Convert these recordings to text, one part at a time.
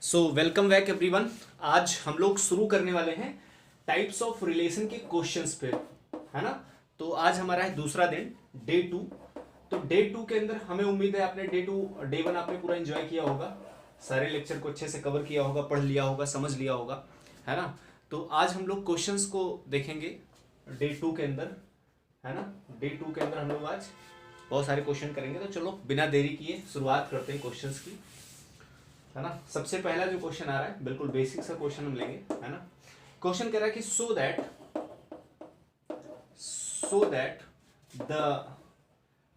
So welcome back everyone. आज हम लोग शुरू करने वाले हैं टाइप्स ऑफ रिलेशन के क्वेश्चंस पे, है ना। तो आज हमारा है दूसरा दिन, डे 2। तो डे 2 के अंदर हमें उम्मीद है आपने डे 1 आपने पूरा एंजॉय किया होगा, सारे लेक्चर को अच्छे से कवर किया होगा, पढ़ लिया होगा, समझ लिया होगा, है ना। तो आज हम लोग क्वेश्चंस को देखेंगे डे 2 के अंदर, है ना। डे 2 के अंदर हम लोग आज बहुत सारे क्वेश्चन करेंगे। तो चलो बिना देरी किए शुरुआत करते हैं क्वेश्चंस की, है ना। सबसे पहला जो क्वेश्चन आ रहा है बिल्कुल बेसिक सा क्वेश्चन हम लेंगे, है ना। क्वेश्चन कह रहा है कि so that the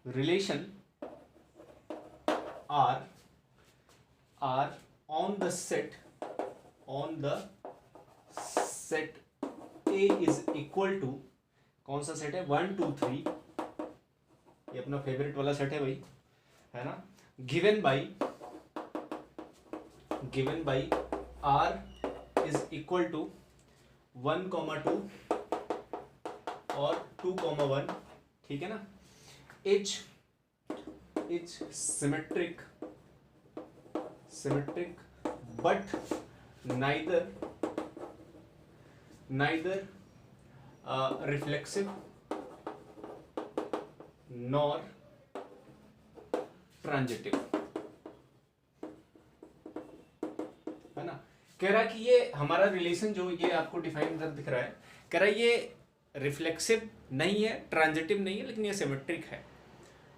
relation R on the set A is equal to, कौन सा सेट है, 1 2 3, ये अपना फेवरेट वाला सेट है भाई, है ना। Given by r is equal to 1, 2 और 2, 1, ठीक है ना। H symmetric but neither reflexive nor transitive, है ना। कह रहा है कि ये हमारा रिलेशन जो ये आपको डिफाइन इधर दिख रहा है, कह रहा है ये रिफ्लेक्सिव नहीं है, ट्रांजिटिव नहीं है, लेकिन ये सिमेट्रिक है।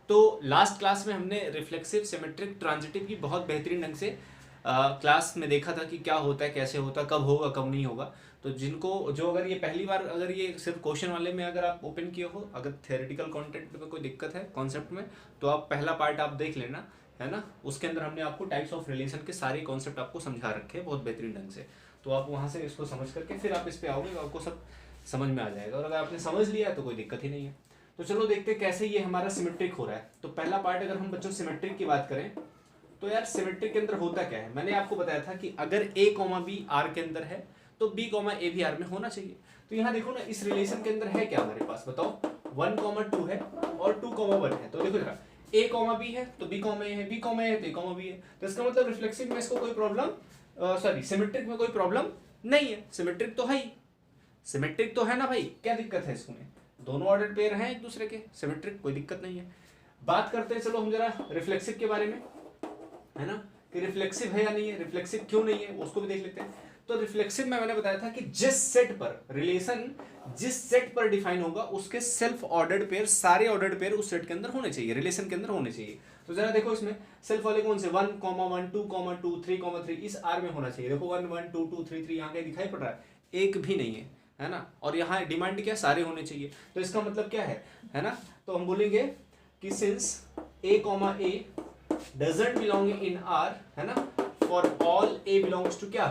तो लास्ट क्लास में हमने रिफ्लेक्सिव, सिमेट्रिक, ट्रांजिटिव की बहुत बेहतरीन ढंग से क्लास में देखा था कि क्या होता है, कैसे होता है, कब होगा, कब नहीं होगा। तो जो अगर ये पहली बार, अगर ये सिर्फ क्वेश्चन वाले में अगर आप ओपन किए हो, अगर थ्योरेटिकल कंटेंट में कोई दिक्कत है कॉन्सेप्ट में, तो आप पहला पार्ट आप देख लेना, है ना। उसके अंदर हमने आपको टाइप्स ऑफ रिलेशन के सारे कॉन्सेप्ट आपको समझा रखे हैं बहुत बेहतरीन ढंग से। तो आप वहाँ से इसको समझ करके फिर आप इस पे आओगे तो आपको सब समझ में आ जाएगा, और अगर आपने समझ लिया है तो कोई दिक्कत ही नहीं है। तो चलो देखते हैं कैसे ये हमारा सिमेट्रिक हो रहा है। तो पहला पार्ट अगर हम बच्चों सिमेट्रिक की बात करें तो यार सिमेट्रिक के अंदर होता क्या है, मैंने आपको बताया था कि अगर a, b r के अंदर है तो b, a भी r में होना चाहिए। तो यहाँ देखो ना, इस रिलेशन के अंदर है क्या हमारे पास, बताओ। 1, 2 है और 2, 1 है। तो देखो जरा, a, b है तो b, a है, b, a है तो a, b है। तो इसका मतलब रिफ्लेक्सिव में इसको कोई प्रॉब्लम, सॉरी सिमेट्रिक में कोई प्रॉब्लम नहीं है। सिमेट्रिक तो है ही, सिमेट्रिक तो है ना भाई, क्या दिक्कत है इसमें, दोनों ऑर्डर पेयर हैं एक दूसरे के, सिमेट्रिक, कोई दिक्कत नहीं है। बात करते हैं चलो हम जरा रिफ्लेक्सिव के बारे में, है ना, कि रिफ्लेक्सिव है या नहीं है, रिफ्लेक्सिव क्यों नहीं है उसको भी देख लेते हैं। तो रिफ्लेक्सिव में मैंने बताया था कि जिस सेट पर रिलेशन जिस सेट पर डिफाइन होगा उसके सेल्फ ऑर्डर्ड पेयर, सारे ऑर्डर्ड पेयर उस सेट के अंदर होने चाहिए, रिलेशन के अंदर होने चाहिए। तो जरा देखो इसमें सेल्फ वाले कौन से, 1, 1, 2, 2, 3, 3 इस आर में होना चाहिए। देखो 1, 1, 2, 2, 3, 3 यहाँ कहीं दिखाई पड़ रहा है, एक भी नहीं है ना। और यहाँ डिमांड क्या, सारे होने चाहिए। तो इसका मतलब क्या है ना। तो हम बोलेंगे कि since a, doesn't belong in R, है ना, for all A belongs to क्या,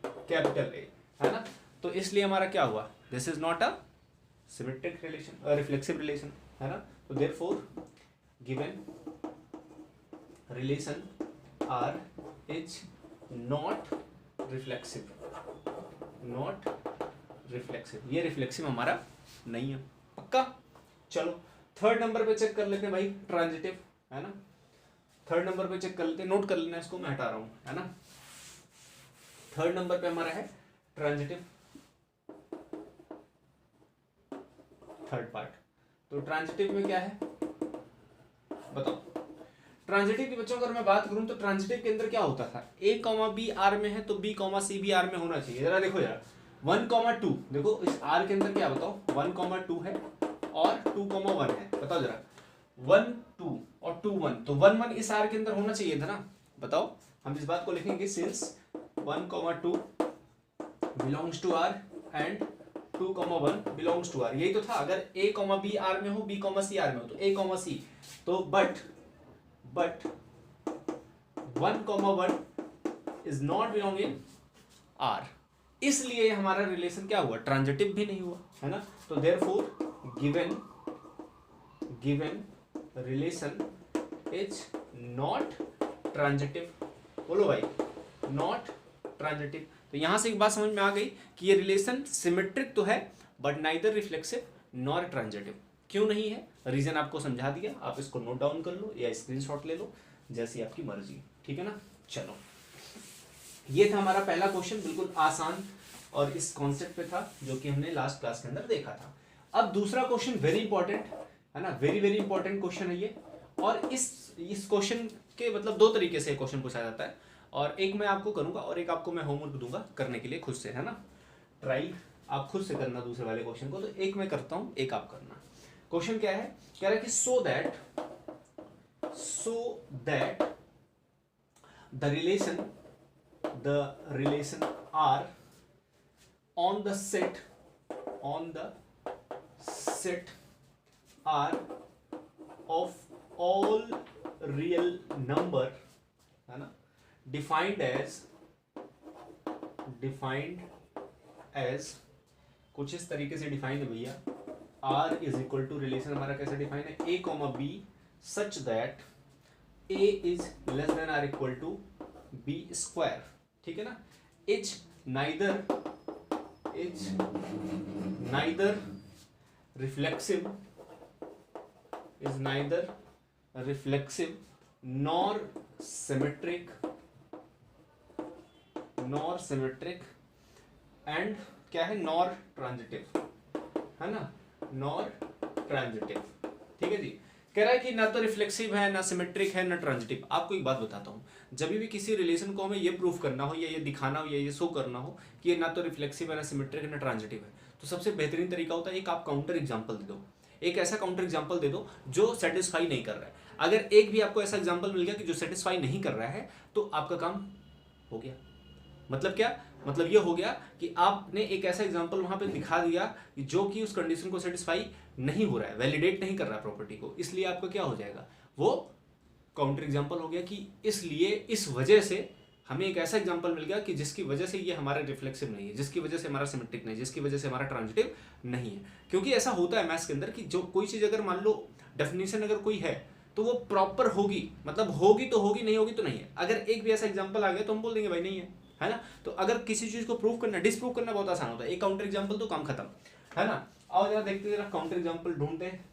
कैपिटल A, है ना। तो इसलिए हमारा क्या हुआ, this is not a symmetric relation, reflexive relation, है ना। तो therefore given relation R is not reflexive, ये रिफ्लेक्सिव हमारा नहीं है, पक्का। चलो थर्ड नंबर पे चेक कर लेते हैं भाई, ट्रांजिटिव, है ना। थर्ड नंबर पे चेक कर लेते हैं, नोट कर लेना इसको, मैं हटा रहा हूं, है ना। थर्ड नंबर पे हमारा है ट्रांजिटिव, थर्ड पार्ट। तो ट्रांजिटिव में क्या है बताओ। ट्रांजिटिव के बच्चों अगर मैं बात करूं तो ट्रांजिटिव के अंदर क्या होता था, a, b r में है तो b, c भी r में होना चाहिए। जरा देखो यार 1, 2, देखो इस r के अंदर क्या बताओ, 1, 2 है और 2, 1 है। बताओ जरा 1, 2 और 2, 1, तो 1, 1 इस आर के अंदर होना चाहिए था ना। बताओ, हम इस बात को लिखेंगे since 1, 2 belongs to R and 2, 1 belongs to R, यही तो था। अगर a, b आर में हो, b, c आर में हो, तो a, c, तो but 1, 1 is not belong in are, इसलिए हमारा रिलेशन क्या हुआ, ट्रांजिटिव भी नहीं हुआ, है ना। तो therefore given relation is not transitive, बोलो भाई, नॉट ट्रांजिटिव। तो यहां से एक बात समझ में आ गई कि ये रिलेशन सिमेट्रिक तो है but neither reflexive nor transitive. क्यों नहीं है, रीजन आपको समझा दिया, आप इसको नोट डाउन कर लो या स्क्रीनशॉट ले लो, जैसी आपकी मर्जी, ठीक है ना। चलो ये था हमारा पहला क्वेश्चन, बिल्कुल आसान और इस कॉन्सेप्ट पे था जो कि हमने लास्ट क्लास के अंदर देखा था। अब दूसरा क्वेश्चन वेरी इंपॉर्टेंट है ना, वेरी वेरी इंपॉर्टेंट क्वेश्चन है ये। और इस क्वेश्चन के मतलब दो तरीके से क्वेश्चन पूछा जाता है, और एक मैं आपको करूंगा और एक आपको मैं होमवर्क दूंगा करने के लिए खुद से, है ना। ट्राई आप खुद से करना दूसरे वाले क्वेश्चन को, तो एक मैं करता हूं एक आप करना। क्वेश्चन क्या है, कह रहा है कि so that the relation R on the set are of all real number, है ना, defined as कुछ इस तरीके से डिफाइन है भैया। R is equal to relation हमारा कैसे डिफाइन है, A comma B such that A is less than or equal to B square, ठीक है ना। Is neither reflexive nor symmetric and क्या है, nor transitive, है ना, nor transitive, ठीक है जी। कह रहा है कि ना तो रिफ्लेक्सिव है, ना सिमेट्रिक है, ना ट्रांजिटिव। आपको एक बात बताता हूँ, जब भी किसी रिलेशन को हमें ये प्रूव करना हो या ये दिखाना हो या ये शो करना हो कि ये ना तो रिफ्लेक्सिव है, ना सिमेट्रिक है, ना ट्रांजिटिव है, तो सबसे बेहतरीन तरीका होता है एक आप काउंटर एग्जांपल दे दो, एक ऐसा काउंटर एग्जांपल दे दो जो सेटिस्फाई नहीं कर रहा है। अगर एक भी आपको ऐसा एग्जांपल मिल गया कि जो सेटिस्फाई नहीं कर रहा है, तो आपका काम हो गया। मतलब क्या, मतलब ये हो गया कि आपने एक ऐसा एग्जांपल वहां पे दिखा दिया कि जो कि उस कंडीशन को सेटिस्फाई नहीं हो रहा है, वैलिडेट नहीं कर रहा है प्रॉपर्टी को, इसलिए आपका क्या हो जाएगा, वो काउंटर एग्जांपल हो गया। कि इसलिए इस वजह से हमें एक ऐसा एग्जांपल मिल गया कि जिसकी वजह से ये हमारा रिफ्लेक्सिव नहीं है, जिसकी वजह से हमारा सिमेट्रिक नहीं है, जिसकी वजह से हमारा ट्रांजिटिव नहीं है। क्योंकि ऐसा होता है मैथ्स के अंदर कि जो कोई चीज अगर मान लो डेफिनेशन अगर कोई है तो वो प्रॉपर होगी, मतलब होगी तो होगी, नहीं होगी तो नहीं है। अगर एक भी ऐसा एग्जांपल आ गया तो हम बोल देंगे भाई नहीं है ना। तो अगर किसी चीज को प्रूव करना, डिस्प्रूव करना बहुत आसान होता है, एक काउंटर एग्जांपल तो काम खत्म, है ना। आओ जरा देखते हैं, काउंटर एग्जांपल ढूंढते हैं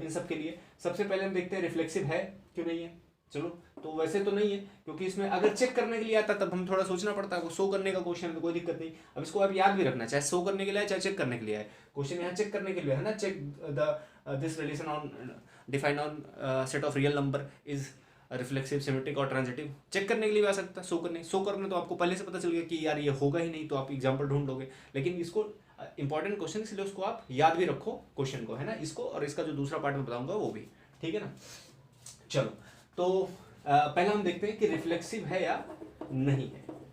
इन सब के लिए। सबसे पहले हम देखते हैं रिफ्लेक्सिव है क्यों नहीं है। चलो, तो वैसे तो नहीं है, क्योंकि इसमें अगर चेक करने के लिए आता तब हम थोड़ा सोचना पड़ता है। शो करने का क्वेश्चन है तो कोई दिक्कत नहीं। अब इसको आप याद भी रखना, चाहे शो करने के लिए चाहे चेक करने के लिए है। क्वेश्चन यहाँ चेक करने के लिए है ना, check this relation on defined on set of real number is reflexive, symmetric और ट्रांजिटिव। चेक करने के लिए भी आ सकता है, शो करने तो आपको पहले से पता चल गया कि यार ये होगा ही नहीं, तो आप एग्जाम्पल ढूंढ लोगे। लेकिन इसको इंपॉर्टेंट क्वेश्चन, इसलिए उसको आप याद भी रखो क्वेश्चन को, है ना, इसको और इसका जो दूसरा पार्ट में बताऊंगा वो भी, ठीक है ना। चलो, तो पहला हम देखते हैं कि रिफ्लेक्सिव है या नहीं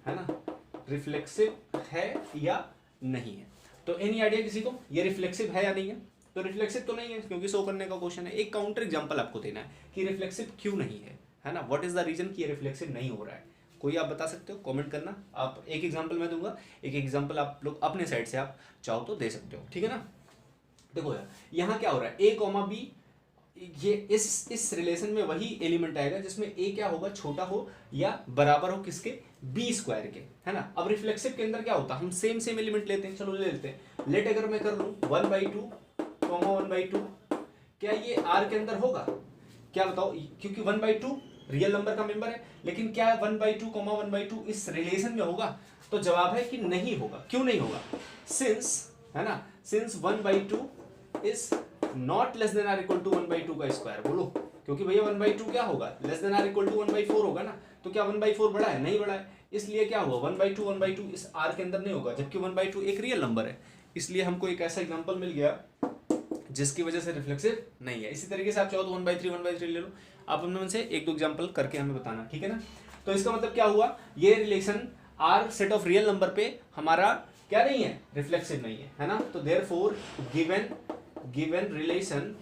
है ना, रिफ्लेक्सिव है या नहीं है। तो एनी आइडिया किसी को, ये रिफ्लेक्सिव है या नहीं है? तो रिफ्लेक्सिव तो नहीं है क्योंकि शो करने का क्वेश्चन है। एक काउंटर एग्जांपल आपको देना है कि रिफ्लेक्सिव क्यों नहीं है ना, व्हाट इज द रीजन कि ये रिफ्लेक्सिव नहीं हो रहा है। कोई आप बता सकते हो, कमेंट करना। आप एक एग्जांपल मैं दूंगा, एक एग्जांपल आप लोग अपने साइड से आप चाहो तो दे सकते हो, ठीक है ना। देखो यार, यहाँ क्या हो रहा है, ए कॉमा बी, ये इस रिलेशन में वही एलिमेंट आएगा जिसमें ए क्या होगा, छोटा हो या बराबर हो किसके, बी स्क्वायर के, है ना। अब रिफ्लेक्सिव के अंदर क्या होता है, हम सेम एलिमेंट लेते हैं। चलो ले लेते हैं। लेट अगर मैं कर लूं 1/2 1/2, क्या ये आर के अंदर होगा? क्या बताओ, क्योंकि 1/2 रियल नंबर का मेंबर है, लेकिन क्या 1/2 1/2 इस रिलेशन में होगा? तो जवाब है कि नहीं होगा। क्यों नहीं होगा? सिंस, है ना, since 1/2 is not less than or equal to 1/2 का स्क्वायर। बोलो, क्योंकि भैया 1/2 क्या होगा, less than or equal to 1/4 होगा ना। तो क्या 1/4 बड़ा है? नहीं बड़ा है। इसलिए क्या हुआ, 1/2 इस आर के अंदर नहीं होगा, जबकि 1/2 एक रियल नंबर है। इसलिए हमको एक ऐसा एग्जांपल मिल गया जिसकी वजह से रिफ्लेक्सिव नहीं है। इसी तरीके से आप चाहो तो 1/3 ले लो। आप उनमें से एक दो एग्जांपल करके हमें बताना, ठीक है ना। तो इसका मतलब क्या हुआ, ये relation R set of real number पे हमारा क्या नहीं है, रिफ्लेक्सिव नहीं है ना। तो therefore given relation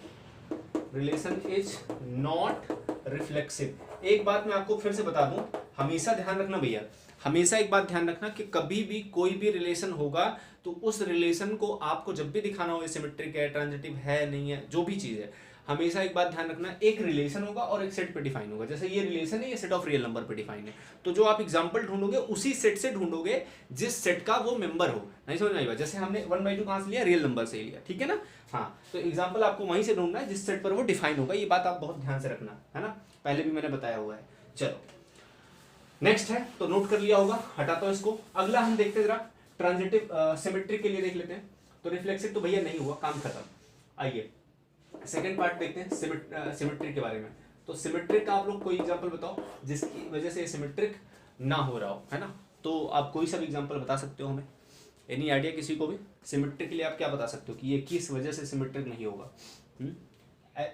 is not reflexive. एक बात मैं आपको फिर से बता दूं, हमेशा ध्यान रखना भैया, हमेशा एक बात ध्यान रखना कि कभी भी कोई भी रिलेशन होगा तो उस रिलेशन को आपको जब भी दिखाना हो, सिमेट्रिक है, ट्रांजिटिव है, नहीं है, जो भी चीज है, हमेशा एक बात ध्यान रखना, एक रिलेशन होगा और एक सेट पे डिफाइन होगा। जैसे ये रिलेशन है, ये सेट ऑफ रियल नंबर पे डिफाइन है, तो जो आप एग्जांपल ढूंढोगे उसी सेट से ढूंढोगे जिस सेट का वो मेंबर हो। नहीं समझ में आएगा? जैसे हमने 1/2 कहां से लिया, रियल नंबर से लिया, ठीक है ना। हाँ, तो एग्जाम्पल आपको वहीं से ढूंढना है जिस सेट पर वो डिफाइन होगा। ये बात आप बहुत ध्यान से रखना, है ना, पहले भी मैंने बताया हुआ है। चलो, नेक्स्ट है तो नोट कर लिया होगा, हटाता हूं इसको। अगला हम देखते हैं जरा ट्रांजिटिव सिमेट्रिक के लिए देख लेते हैं। तो रिफ्लेक्सिव तो भैया नहीं हुआ, काम खत्म। आइए सेकंड पार्ट देखते हैं सिमेट्रिक के बारे में। तो सिमेट्रिक का आप लोग कोई एग्जांपल बताओ जिसकी वजह से सिमेट्रिक ना हो रहा हो, है ना। तो आप कोई सा भी एग्जांपल बता सकते हो हमें, एनी आइडिया किसी को भी सिमेट्रिक के लिए आप क्या बता सकते हो कि ये किस वजह से सिमेट्रिक नहीं होगा।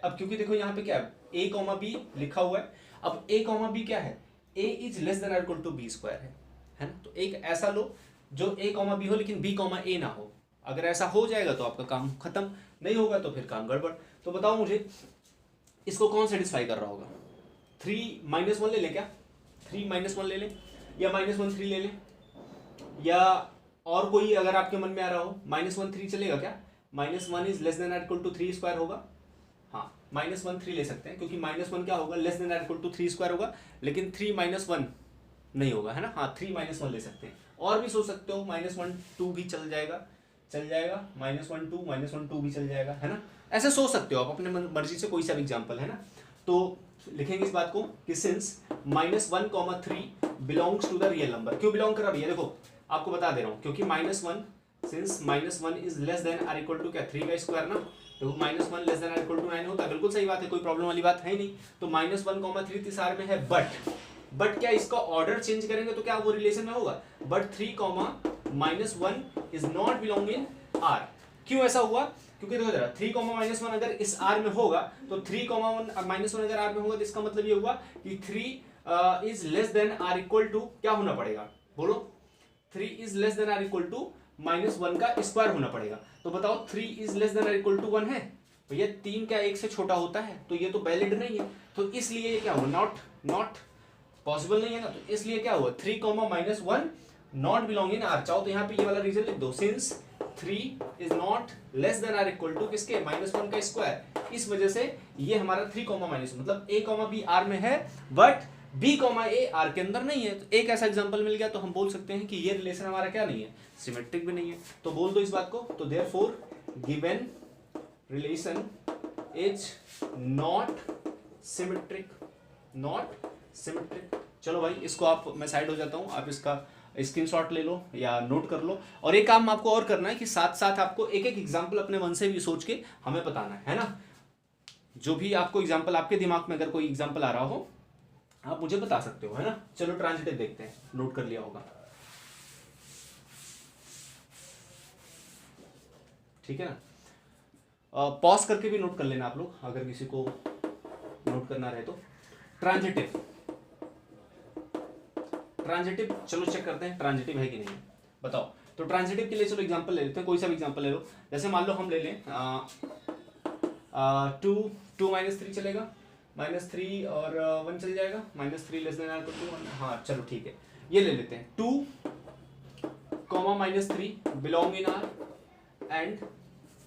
अब क्योंकि देखो यहाँ पे क्या है, a कॉमा बी लिखा हुआ है। अब a कॉमा बी क्या है, a is less than equal to b square है ना। तो एक ऐसा लो जो a कॉमा बी हो लेकिन b कॉमा a ना हो। अगर ऐसा हो जाएगा तो आपका काम खत्म, नहीं होगा तो फिर काम गड़बड़। तो बताओ मुझे इसको कौन सेटिस्फाई कर रहा होगा। 3 -1 ले ले क्या, 3 -1 ले ले, या -1 3 ले ले, या और कोई अगर आपके मन में आ रहा हो -1 3 चलेगा क्या। -1 is less than equal to 3 square होगा। हाँ -1 3 ले सकते हैं क्योंकि -1 क्या होगा, less than equal to 3 square होगा, लेकिन 3 -1 नहीं होगा, है ना। हाँ 3 -1 ले सकते हैं। और भी सोच सकते हो -1 2 भी चल जाएगा, -1 2 -1 2 भी चल जाएगा, है ना। ऐसे सोच सकते हो आप अपने मर्जी से कोई सा भी एग्जाम्पल, है ना। तो लिखेंगे इस बात को कि since -1 3 belongs to the real number. क्यों बिलोंग कर रहा है, देखो आपको बता दे रहा हूँ, क्योंकि -1 since -1 is less than or equal to क्या 3 का स्क्वायर ना। तो -1 less than or equal to 9 होता है, बिल्कुल सही बात है, कोई प्रॉब्लम वाली बात है नहीं। तो -1 3 तिसार में है, बट क्या इसका ऑर्डर चेंज करेंगे तो क्या वो रिलेशन में होगा। But 3 -1 is not belong in R. क्यों ऐसा हुआ, क्योंकि देखो जरा 3 -1 अगर इस आर में होगा तो 3 -1 अगर आर में होगा तो इसका मतलब ये हुआ कि 3 is less than or equal to क्या होना पड़ेगा, बोलो। 3 is less than or equal to -1 का स्क्वायर होना पड़ेगा। तो बताओ 3 is less than or equal to 1 है, तो ये 3 क्या 1 से छोटा होता है, तो ये तो वैलिड नहीं है। तो इसलिए ये क्या हुआ, नॉट पॉसिबल नहीं है ना। तो इसलिए क्या हुआ 3 -1 नॉट बिलोंग इन आर। चाहो तो यहाँ पे ये वाला रीजन लिख दो, since 3 is not less than or equal to किसके -1 का स्क्वायर। इस वजह से ये हमारा 3 मतलब a b आर में है बट b a आर के अंदर नहीं है। तो एक ऐसा एग्जांपल मिल गया तो हम बोल सकते हैं कि ये रिलेशन हमारा क्या नहीं है, सिमेट्रिक भी नहीं है। तो बोल दो इस बात को। तो therefore given relation is not symmetric. चलो भाई इसको आप, मैं साइड हो जाता हूं, आप इसका स्क्रीनशॉट ले लो या नोट कर लो। और एक काम आपको और करना है कि साथ साथ आपको एक एक एग्जांपल अपने मन से भी सोच के हमें बताना है ना। जो भी आपको एग्जांपल, आपके दिमाग में अगर कोई एग्जांपल आ रहा हो आप मुझे बता सकते हो, है ना। चलो ट्रांजिटिव देखते हैं, नोट कर लिया होगा, ठीक है ना। पॉज करके भी नोट कर लेना आप लोग अगर किसी को नोट करना रहे तो। ट्रांजिटिव चलो चेक करते हैं ट्रांजिटिव है कि नहीं, बताओ। तो ट्रांजिटिव के लिए चलो एग्जांपल ले लेते हैं, कोई सा भी एग्जांपल ले लो। जैसे मान लो हम ले लें 2 -3 चलेगा, -3 और 1 चल जाएगा, -3 लेस देन इक्वल टू 1। हाँ चलो ठीक है, ये ले लेते हैं 2 -3 belong in R and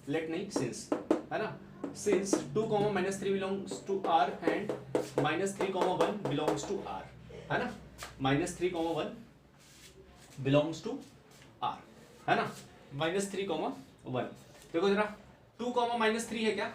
let नहीं सिंस, है ना। Since 2 -3 belongs to R and -3 1 belongs to R, है ना। -3 1 बिलोंग्स टू आर, है ना। -3 1 देखो जरा 2 -3 है क्या,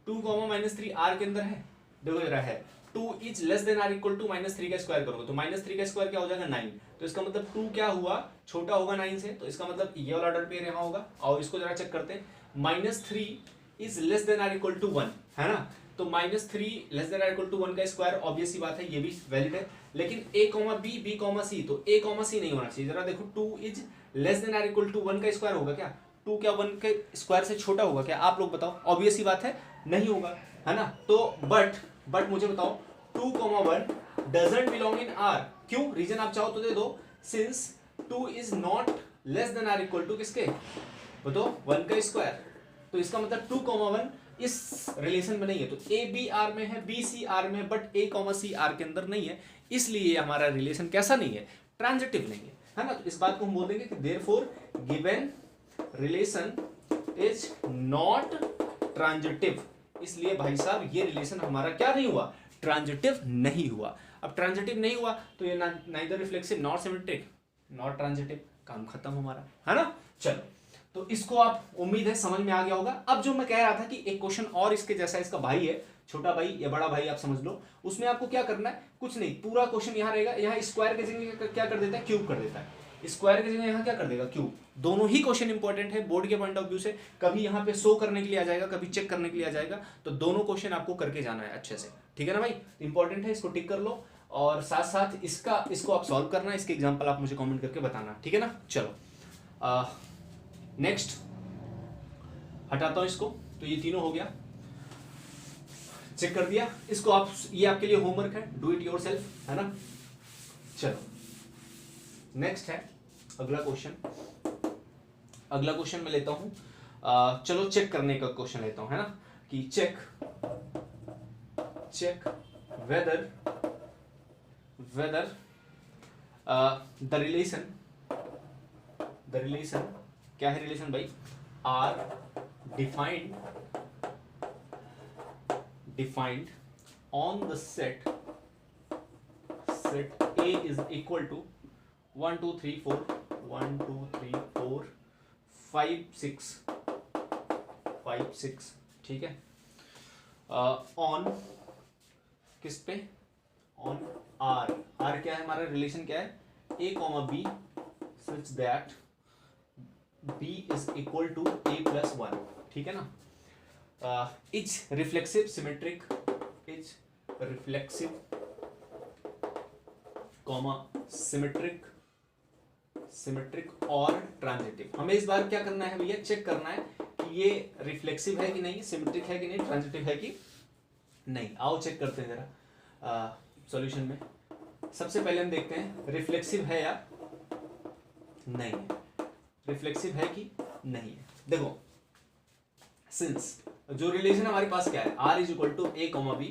2 -3 आर के अंदर है, देखो जरा है। 2 is less than or equal to -3 का स्क्वायर करोगे तो -3 का स्क्वायर क्या हो जाएगा 9। तो इसका मतलब 2 क्या हुआ, छोटा होगा 9 से, तो इसका मतलब ये वाला ऑर्डर पेयर यहाँ होगा। और इसको जरा चेक करते हैं, -3 is less than or equal to 1, है ना। तो -3 less than or equal to 1 का स्क्वायर ऑब्वियस सी बात है, ये भी वैलिड है। लेकिन a b b c, तो a c नहीं होना चाहिए। जरा देखो 2 is less than or equal to 1 का स्क्वायर होगा क्या, 2 क्या 1 के स्क्वायर से छोटा होगा क्या, आप लोग बताओ। ऑब्वियस सी बात है नहीं होगा, है ना। तो बट मुझे बताओ 2 1 डजंट बिलोंग इन आर। क्यों, रीजन आप चाहो तो दे दो। Since 2 is not less than or equal to किसके, बताओ 1 का स्क्वायर। तो इसका मतलब 2 1 इस रिलेशन में नहीं है। तो ए बी आर में है, बी सी आर में, बट ए सी आर के अंदर नहीं है, इसलिए हमारा रिलेशन कैसा नहीं है, ट्रांजिटिव नहीं है ना। तो इस बात को हम बोल देंगे कि therefore given relation is not transitive. इसलिए भाई साहब ये रिलेशन हमारा क्या नहीं हुआ, ट्रांजिटिव नहीं हुआ। अब ट्रांजिटिव नहीं हुआ तो ये neither reflexive not symmetric not transitive, काम खत्म हमारा, है ना। चलो तो इसको आप, उम्मीद है समझ में आ गया होगा। अब जो मैं कह रहा था कि एक क्वेश्चन और इसके जैसा इसका भाई है, छोटा भाई या बड़ा भाई आप समझ लो, उसमें आपको क्या करना है, कुछ नहीं, पूरा क्वेश्चन यहाँ रहेगा, यहाँ स्क्वायर के जगह क्या कर देता है, क्यूब कर देता है, स्क्वायर की जगह यहाँ क्या कर देगा, क्यूब। दोनों ही क्वेश्चन इंपॉर्टेंट है बोर्ड के पॉइंट ऑफ व्यू से, कभी यहाँ पे शो करने के लिए आ जाएगा, कभी चेक करने के लिए आ जाएगा, तो दोनों क्वेश्चन आपको करके जाना है अच्छे से, ठीक है ना भाई, इंपॉर्टेंट है, इसको टिक कर लो, और साथ साथ इसको आप सॉल्व करना, इसके एग्जाम्पल आप मुझे कॉमेंट करके बताना, ठीक है ना। चलो नेक्स्ट हटाता हूं इसको, तो ये तीनों हो गया, चेक कर दिया इसको आप, ये आपके लिए होमवर्क है, डू इट योरसेल्फ, है ना। चलो नेक्स्ट है अगला क्वेश्चन मैं लेता हूं, चलो चेक करने का क्वेश्चन लेता हूं, है ना, कि चेक वेदर द रिलेशन क्या है रिलेशन भाई, are defined on the set A is equal to 1 2 3 4 5 6, ठीक है, ऑन किस पे, ऑन R क्या है हमारा रिलेशन, क्या है, A, B such that B is equal to A plus 1, ठीक है ना। Is reflexive, symmetric, symmetric और ट्रांजिटिव। हमें इस बार क्या करना है भैया, चेक करना है कि ये रिफ्लेक्सिव है कि नहीं, सिमेट्रिक है कि नहीं, ट्रांजिटिव है कि नहीं। आओ चेक करते हैं जरा सॉल्यूशन में। सबसे पहले हम देखते हैं रिफ्लेक्सिव है या नहीं है, रिफ्लेक्सिव है कि नहीं है। देखो सिंस जो रिलेशन हमारे पास क्या है, R is equal to A, B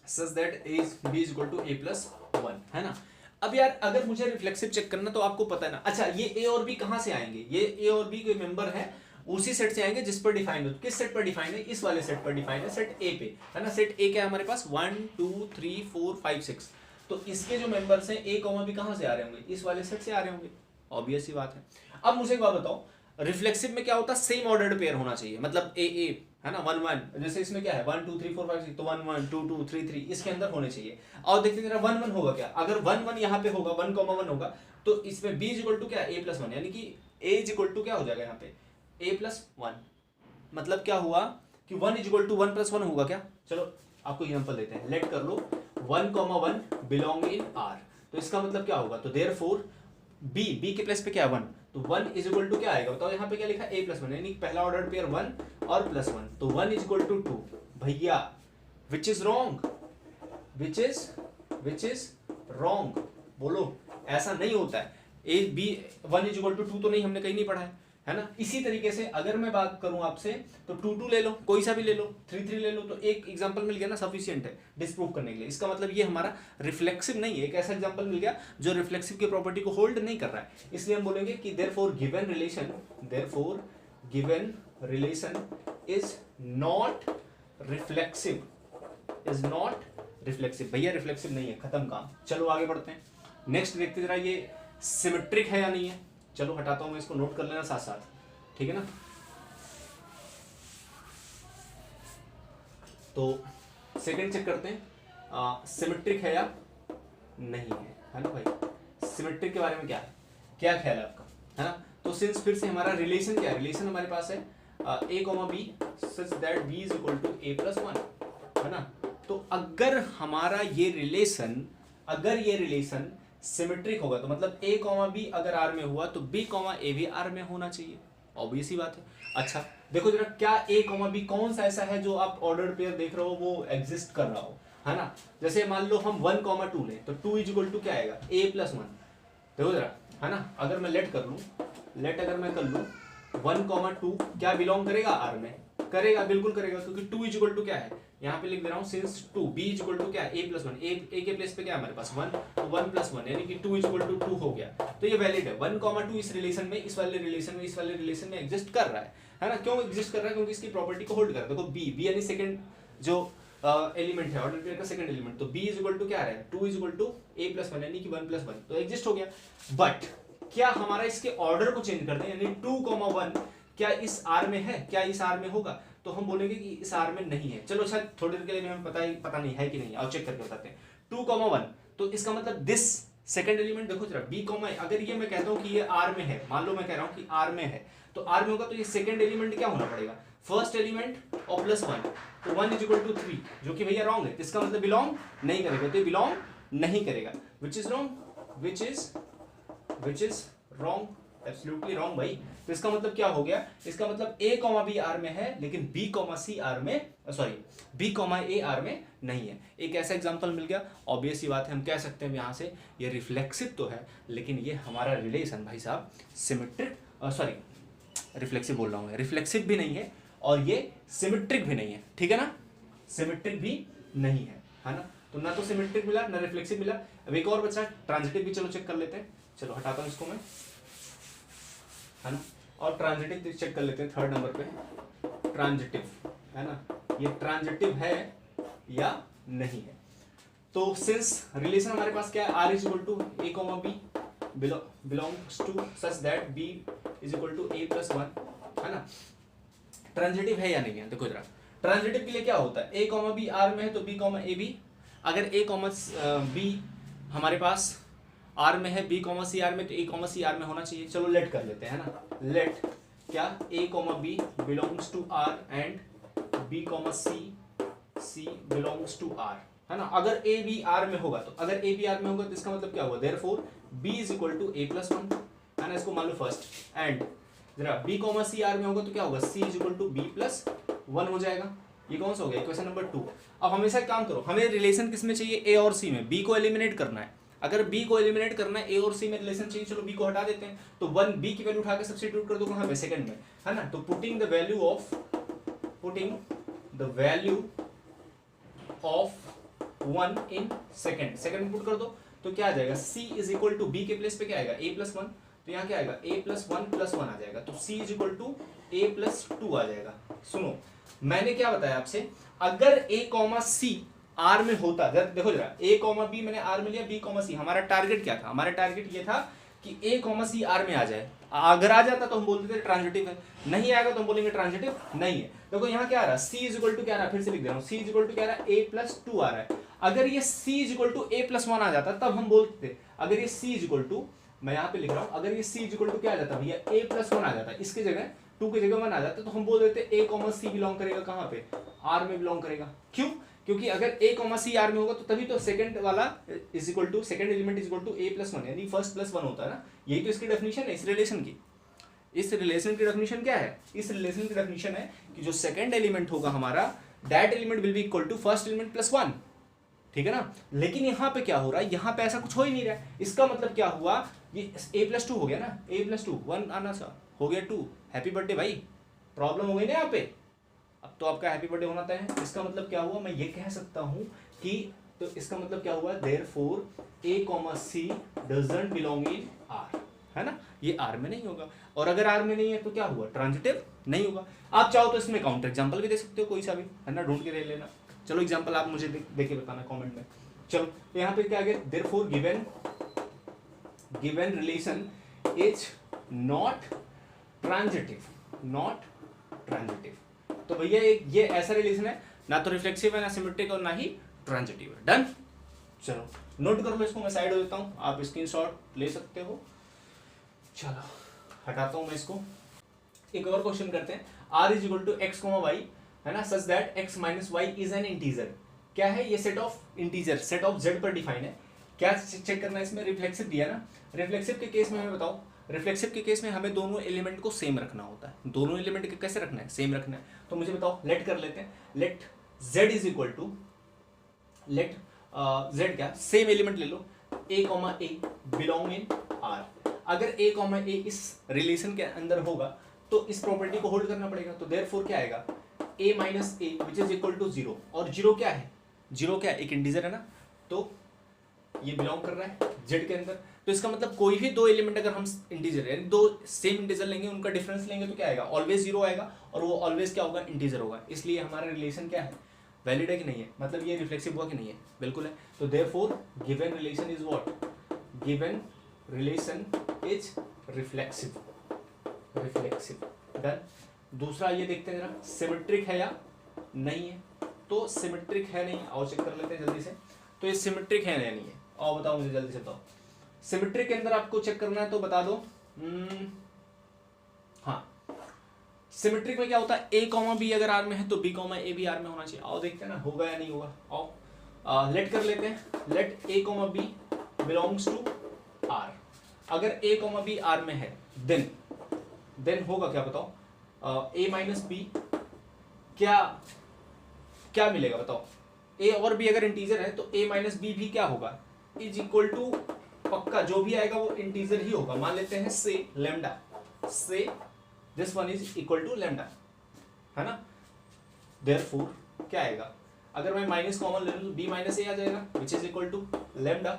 such that B is equal to A plus 1, है ना। अब यार अगर मुझे रिफ्लेक्सिव चेक करना तो आपको पता है ना, अच्छा ये A और B कहां से आएंगे, ये A और B कोई मेंबर है उसी सेट से आएंगे जिस पर डिफाइंड हो। किस सेट पर डिफाइंड है, इस वाले सेट पर डिफाइंड है, सेट A पे, है ना। सेट A क्या है हमारे पास, 1 2 3 4 5 6, तो इसके जो मेंबर्स हैं A, B कहां से आ रहे होंगे, इस वाले सेट से आ रहे होंगे, ऑब्वियस ही बात है। अब मुझे एक बात बताओ, रिफ्लेक्सिव में क्या होता है, सेम ऑर्डर्ड पेयर होना चाहिए, मतलब ए ए, है ना, 1 1, जैसे इसमें क्या है 1 2 3 4 5 6, तो 1 1 2 2 3 3 इसके अंदर होने चाहिए। और देखते जरा 1 1 होगा क्या, अगर 1 1 यहाँ पे होगा, 1 1 होगा, तो इसमें b इज इक्वल टू क्या, a प्लस 1, यानी कि a इज इक्वल टू क्या हो जाएगा यहाँ पे, a प्लस 1, मतलब क्या हुआ कि 1 इज इक्वल टू 1 प्लस 1 होगा क्या। चलो आपको एग्जांपल देते हैं, लेट कर लो 1 1 बिलोंग इन R, तो इसका मतलब क्या होगा, तो देयरफॉर b के प्लेस पे क्या है 1, तो 1 इज इक्वल टू क्या आएगा बताओ, यहाँ पे क्या लिखा a प्लस 1, यानी पहला ऑर्डर पेयर 1 और प्लस 1, तो 1 इज इक्वल टू 2 भैया, which is wrong, which is wrong, बोलो ऐसा नहीं होता है। a b 1 is equal to 2 तो नहीं, हमने कहीं नहीं पढ़ा है ना। इसी तरीके से अगर मैं बात करूं आपसे तो 2 2 ले लो, कोई सा भी ले लो, 3 3 ले लो, तो एक एग्जांपल मिल गया ना, सफिशिएंट है डिस्प्रूव करने के लिए। इसका मतलब ये हमारा रिफ्लेक्सिव नहीं है, एक ऐसा एग्जांपल मिल गया जो रिफ्लेक्सिव की प्रॉपर्टी को होल्ड नहीं कर रहा है, इसलिए हम बोलेंगे कि therefore given relation is not reflexive, भैया रिफ्लेक्सिव नहीं है, खत्म काम। चलो आगे बढ़ते हैं, नेक्स्ट देखते जरा ये सिमेट्रिक है या नहीं है। चलो हटाता हूं मैं इसको, नोट कर लेना साथ साथ, ठीक है ना। तो सेकंड चेक करते हैं सिमेट्रिक है या नहीं है ना भाई। सिमेट्रिक के बारे में क्या ख्याल है आपका, है ना। तो सिंस फिर से हमारा रिलेशन क्या है, रिलेशन हमारे पास है a, b such that b is equal to a plus 1, है ना। तो अगर हमारा ये रिलेशन सिमेट्रिक होगा तो मतलब a, b अगर R में हुआ तो b, a भी R में होना चाहिए, ऑब्वियस ही बात है। अच्छा देखो जरा, क्या a, b कौन सा ऐसा है जो आप ऑर्डर पेयर देख रहे हो वो एग्जिस्ट कर रहा हो, है ना। जैसे मान लो हम 1, 2 लें तो 2 इज इक्वल टू क्या आएगा, a प्लस 1, देखो जरा, है ना। अगर मैं लेट कर लूँ 1, 2 क्या बिलोंग करेगा R में, करेगा, बिल्कुल करेगा, क्योंकि 2 इज इक्वल टू क्या है, यहाँ पे लिख दे रहा हूँ since 2 b is equal to क्या है, a प्लस 1, a के प्लेस पे क्या है हमारे पास 1, तो 1 प्लस 1 यानी कि 2 इज इक्वल टू 2 हो गया, तो ये वैलिड है। 1, 2 इस रिलेशन में, इस वाले रिलेशन में एग्जिस्ट कर रहा है ना। क्यों एग्जिस्ट कर रहा है, क्योंकि इसकी प्रॉपर्टी को होल्ड कर रहा है। देखो b यानी सेकंड जो एलिमेंट है ऑर्डर पेयर का सेकंड एलिमेंट, तो b इज इक्वल टू क्या है 2 is equal to a plus 1 यानी कि 1 प्लस 1, तो एग्जिस्ट हो गया। बट क्या हमारा इसके ऑर्डर को चेंज कर दें, यानी 2, 1 क्या इस R में है, क्या इस R में होगा, तो हम बोलेंगे कि इस आर में नहीं है। चलो शायद थोड़ी देर के लिए भी हमें पता नहीं है कि नहीं, और चेक करके बताते हैं। 2,1 तो इसका मतलब दिस सेकंड एलिमेंट देखो जरा b, अगर ये मैं कहता हूँ कि ये आर में है, मान लो मैं कह रहा हूँ कि आर में है, तो आर में होगा तो ये सेकंड एलिमेंट क्या होना पड़ेगा, फर्स्ट एलिमेंट और प्लस 1, तो 1 = 3, जो कि भैया रॉन्ग है। इसका मतलब बिलोंग नहीं करेगा, तो ये बिलोंग नहीं करेगा, विच is wrong, which is wrong, absolutely wrong भाई। तो इसका मतलब क्या हो गया, इसका मतलब a, b आर में है लेकिन b, c आर में, सॉरी b, a आर में नहीं है। एक ऐसा एग्जांपल मिल गया। ऑब्वियस सी बात है, हम कह सकते हैं यहाँ से ये रिफ्लेक्सिव तो है, लेकिन ये हमारा रिलेशन भाई साहब सिमेट्रिक, सॉरी रिफ्लेक्सिव बोल रहा हूँ, रिफ्लेक्सिव भी नहीं है और ये सिमेट्रिक भी नहीं है, ठीक है ना, सिमेट्रिक भी नहीं है ना। तो ना तो सिमेट्रिक मिला ना रिफ्लेक्सिव मिला। अब एक और बचा ट्रांजिटिव भी, चलो चेक कर लेते हैं। चलो हटाता हूँ इसको मैं, है ना, और ट्रांजिटिव चेक कर लेते हैं थर्ड नंबर पे। ट्रांजिटिव है ना, ये ट्रांजिटिव है या नहीं है। तो सिंस रिलेशन हमारे पास क्या है, r = a, b belongs to such that b = a + 1, है ना। ट्रांजिटिव है या नहीं है, देखो जरा ट्रांजिटिव के लिए क्या होता है, a, b r में है तो b, a, b। अगर a, b हमारे पास r में है, b, c r में, तो a, c r में होना चाहिए। चलो लेट कर लेते हैं, है ना, लेट क्या a, b belongs to r and b, c belongs to r, है ना। अगर a, b r में होगा, तो अगर a, b r में होगा तो इसका मतलब क्या हुआ, therefore b = a + 1, है ना, इसको मान लो फर्स्ट। एंड जरा b, c r में होगा तो क्या होगा, c = b + 1 हो जाएगा। ये कौन सा हो गया, क्वेश्चन नंबर 2। अब हमेशा एक काम करो, हमें रिलेशन किस में चाहिए, a और c में। b को एलिमिनेट करना है, अगर b को एलिमिनेट करना है, a और c में रिलेशन चाहिए। चलो b को हटा देते हैं, तो 1 b की वैल्यू उठा के सब्स्टिट्यूट कर दो कहां पे, सेकंड में, है ना। तो putting the value of 1 in second में पुट कर दो, तो क्या आ जाएगा, c = b के प्लेस पे क्या आएगा, a + 1, तो यहाँ क्या आएगा, a + 1 + 1 आ जाएगा, तो c = a + 2 आ जाएगा। सुनो मैंने क्या बताया आपसे, अगर a, c आर में होता, देखो जरा a, b मैंने आर में लिया, b, c, हमारा टारगेट क्या था, हमारा टारगेट ये था कि a, c आर में आ जाए। अगर आ जाता तो हम बोलते थे ट्रांजिटिव है, नहीं आएगा तो हम बोलेंगे ट्रांजिटिव नहीं है। देखो यहाँ क्या आ रहा है, c = क्या आ रहा है, फिर से लिख दे रहा हूँ, c = क्या आ रहा है, a + 2 आ रहा है। अगर ये c = a + 1 आ जाता तब हम बोलते थे, अगर ये c = मैं यहाँ पे लिख रहा हूँ, अगर ये c = क्या आ जाता भैया, a + 1 आ जाता, इसके जगह 2 की जगह 1 आ जाता, तो हम बोल देते a, c बिलोंग करेगा कहाँ पे, r में बिलोंग करेगा। क्यों, क्योंकि अगर a, c r में होगा तो तभी तो सेकंड वाला सेकंड एलिमेंट a + 1, यानी फर्स्ट + 1 होता है ना। यही तो इसकी डेफिनेशन है, इस रिलेशन की। इस रिलेशन की डेफिनेशन क्या है, इस रिलेशन की डेफिनेशन है कि जो सेकंड एलिमेंट होगा हमारा, that element will be equal to first element + 1, ठीक है ना। लेकिन यहाँ पे क्या हो रहा है, यहाँ पे ऐसा कुछ हो ही नहीं रहा है। इसका मतलब क्या हुआ, ये a + 2 हो गया ना, a + 2 1 आना सा हो गया 2, हैप्पी बर्थडे भाई। प्रॉब्लम हो गई ना यहाँ पे, अब तो आपका हैप्पी बर्थडे होना तय है। इसका मतलब क्या हुआ, मैं ये कह सकता हूँ कि, तो इसका मतलब क्या हुआ, therefore a, c doesn't belong in r, है ना, ये r में नहीं होगा। और अगर r में नहीं है तो क्या हुआ, ट्रांजिटिव नहीं होगा। आप चाहो तो इसमें काउंटर एग्जांपल भी दे सकते हो, कोई सा भी, है ना, ढूंढ के दे लेना। चलो एग्जांपल आप मुझे देके बताना कमेंट में। चलो तो यहाँ पे क्या आ गया, therefore given relation is not transitive. तो भैया ये ऐसा रिलेशन है, ना तो रिफ्लेक्सिव है, ना सिमेट्रिक, और ना ही ट्रांजिटिव है। डन। चलो नोट कर लो इसको, मैं साइड हो देता हूँ, आप स्क्रीनशॉट ले सकते हो। चलो हटाता हूँ मैं इसको। एक और क्वेश्चन करते हैं, r = x, y, है ना, such that x - y is an integer. क्या है ये, set of integer, set of z पर डिफाइन है। क्या चेक करना है इसमें, रिफ्लेक्सिव दिया ना। रिफ्लेक्सिव के केस में हमें बताओ, रिफ्लेक्सिव के केस में हमें दोनों एलिमेंट को सेम रखना होता है। दोनों एलिमेंट को कैसे रखना है, सेम रखना है। तो मुझे बताओ, लेट कर लेते हैं, लेट z क्या, सेम एलिमेंट ले लो, a, बिलोंग इन r। अगर a, इस रिलेशन के अंदर होगा तो इस प्रॉपर्टी को होल्ड करना पड़ेगा। तो देयरफॉर क्या आएगा, a - a which is equal to 0, और 0 क्या है, 0 क्या है, एक इंटीजर है ना, तो ये बिलोंग कर रहा है z के अंदर। तो इसका मतलब कोई भी दो एलिमेंट अगर हम इंटीजर यानी दो सेम इंटीजर लेंगे, उनका डिफरेंस लेंगे, तो क्या आएगा, ऑलवेज 0 आएगा, और वो ऑलवेज क्या होगा, इंटीजर होगा। इसलिए हमारा रिलेशन क्या है, वैलिड है कि नहीं है, मतलब ये रिफ्लेक्सिव हुआ कि नहीं है, बिल्कुल है। तो therefore given relation is what, given relation is reflexive. Done. दूसरा ये देखते हैं जरा सिमेट्रिक है या नहीं है। तो सिमेट्रिक है नहीं, आओ चेक कर लेते हैं जल्दी से। तो ये सिमेट्रिक है या नहीं है, आओ बताओ मुझे जल्दी से बताओ। सिमेट्रिक के अंदर आपको चेक करना है तो बता दो। हाँ, सिमेट्रिक में क्या होता है, ए कॉमा बी अगर आर में है तो बी कॉमा ए भी आर में होना चाहिए। आओ देखते हैं ना होगा या नहीं होगा। आओ लेट कर लेते हैं, let a comma b belongs to R. अगर ए कॉमा बी आर में है देन होगा क्या बताओ, ए माइनस बी क्या क्या मिलेगा बताओ। ए और बी अगर इंटीजर है तो ए माइनस बी भी क्या होगा, इज इक्वल टू, पक्का जो भी आएगा वो इंटीजर ही होगा। मान लेते हैं say lambda, say this one is equal to lambda, है ना। देयरफॉर क्या आएगा, अगर मैं माइनस कॉमन ले लूं बी माइनस ए आ जाएगा which is equal to lambda.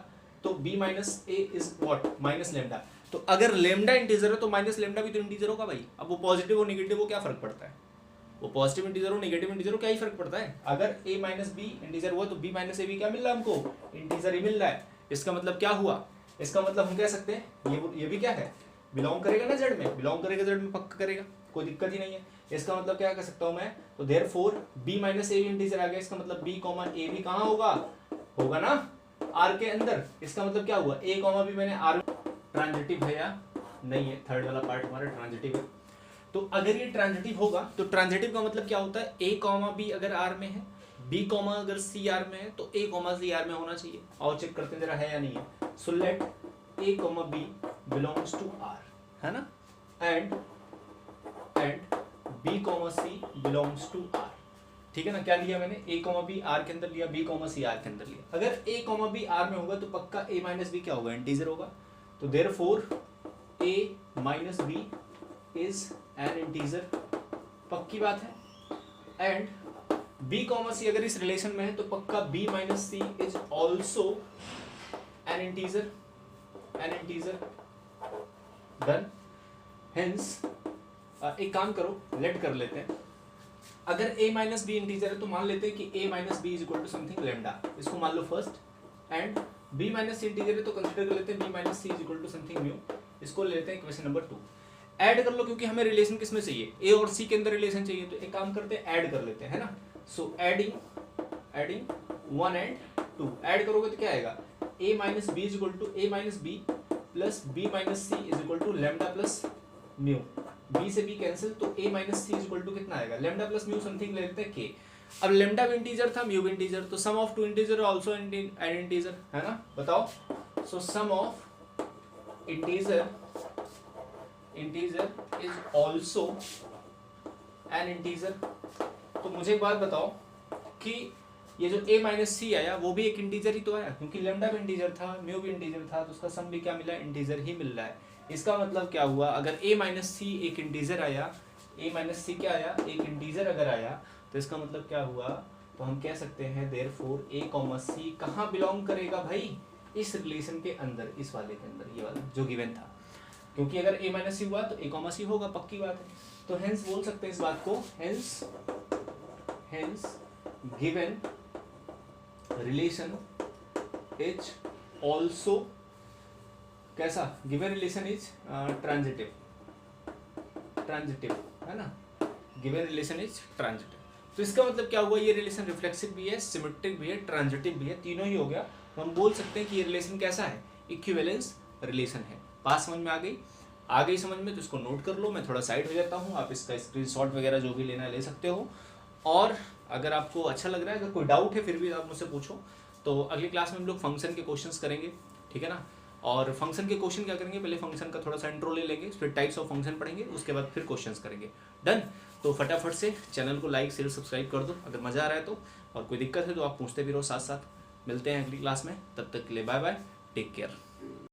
तो B minus A is what, minus lambda. तो अगर लेमडा इंटीजर है तो माइनस लेमडा भी तो इंटीजर होगा भाई। अब वो पॉजिटिव और नेगेटिव, वो क्या फर्क पड़ता है, वो पॉजिटिव इंटीजर हो नेगेटिव इंटीजर हो क्या ही फर्क पड़ता है। अगर a माइनस बी इंटीजर हुआ तो b माइनस ए भी क्या मिल रहा है हमको, इंटीजर ही मिल रहा है। इसका मतलब क्या हुआ, इसका मतलब हम कह सकते हैं ये भी क्या है, बिलोंग करेगा ना जेड में, बिलोंग करेगा जेड में, पक्का करेगा, कोई दिक्कत ही नहीं है। इसका मतलब क्या कह सकता हूं मैं, तो देयरफॉर b माइनस ए भी इंटीजर आ गया, इसका मतलब b कॉमा ए भी कहाँ होगा ना r के अंदर। इसका मतलब क्या हुआ, a कॉमा b मैंने r, ट्रांजिटिव है या नहीं है, थर्ड वाला पार्ट हमारा ट्रांजिटिव है। तो अगर ये ट्रांजिटिव होगा तो ट्रांजिटिव का मतलब क्या होता है, a कॉमा बी अगर आर में है, b कॉमा अगर सी आर में है तो a कॉमा सी आर में होना चाहिए। और चेक करते हैं जरा है या नहीं है। So let a comma b belongs to R, है ना, and b comma c belongs to R. ठीक है ना, क्या लिया मैंने, a कॉमा बी आर के अंदर लिया, b कॉमा सी आर के अंदर लिया। अगर a कॉमा बी आर में होगा तो पक्का a माइनस बी क्या होगा, इंटीजर होगा। तो therefore a minus B is an integer, पक्की बात है। एंड b कॉमा सी अगर इस रिलेशन में है तो पक्का b minus C is also an integer, done. Hence एक काम करो, लेट कर लेते हैं। अगर a माइनस बी इंटीजर है तो मान लेते हैं कि a minus B is equal to something lambda, इसको मान लो first. And b minus C integer है तो कंसिडर कर लेते हैं b minus C is equal to something mu, इसको लेते हैं इक्वेशन नंबर 2। ऐड कर लो क्योंकि हमें रिलेशन किसमें चाहिए, ए और सी के अंदर रिलेशन चाहिए। तो एक काम करते हैं ऐड कर लेते हैं, है ना। सो एडिंग 1 एंड 2, ऐड करोगे तो क्या आएगा, A minus B is equal to A minus B plus B minus C is equal to lambda plus mu. B से बी कैंसिल तो A minus C is equal to कितना आएगा, lambda plus mu something ले लेते हैं के। अब lambda भी इंटीजर था, म्यू भी इंटीजर, तो sum of two integer also an integer, है ना, बताओ। So sum of integer is also an integer. तो मुझे एक बात बताओ कि ये जो a माइनस सी आया वो भी एक इंटीजर ही तो आया, क्योंकि लेमडा भी इंटीजर था, म्यू भी इंटीजर था, तो उसका सम भी क्या मिला, इंटीजर ही मिल रहा है। इसका मतलब क्या हुआ, अगर a माइनस सी एक इंटीजर आया, a माइनस सी क्या आया, एक इंटीजर अगर आया, तो इसका मतलब क्या हुआ, तो हम कह सकते हैं देयरफॉर a कॉमा सी कहाँ बिलोंग करेगा भाई, इस रिलेशन के अंदर, इस वाले के अंदर, ये वाला जो गिवन था। क्योंकि अगर a माइनस सी हुआ तो a कॉमा सी होगा, पक्की बात है। तो हेंस बोल सकते हैं इस बात को, hence given relation is also कैसा, गिवन रिलेशन इज ट्रांजिटिव, है ना, गिवन रिलेशन इज ट्रांजिटिव। तो इसका मतलब क्या हुआ, ये रिलेशन रिफ्लेक्सिव भी है, सिमेट्रिक भी है, ट्रांजिटिव भी है, तीनों ही हो गया। तो हम बोल सकते हैं कि ये रिलेशन कैसा है, इक्विवेलेंस रिलेशन है। बात समझ में आ गई समझ में, तो इसको नोट कर लो। मैं थोड़ा साइड हो जाता हूँ, आप इसका स्क्रीनशॉट वगैरह जो भी लेना है ले सकते हो। और अगर आपको अच्छा लग रहा है, अगर कोई डाउट है फिर भी आप मुझसे पूछो। तो अगली क्लास में हम लोग फंक्शन के क्वेश्चंस करेंगे, ठीक है ना। और फंक्शन के क्वेश्चन क्या करेंगे, पहले फंक्शन का थोड़ा सा इंट्रो ले लेंगे, फिर टाइप्स ऑफ फंक्शन पढ़ेंगे, उसके बाद फिर क्वेश्चंस करेंगे। डन। तो फटाफट से चैनल को लाइक शेयर सब्सक्राइब कर दो अगर मज़ा आ रहा है तो, और कोई दिक्कत है तो आप पूछते भी रहो साथ साथ। मिलते हैं अगली क्लास में, तब तक के लिए बाय बाय, टेक केयर।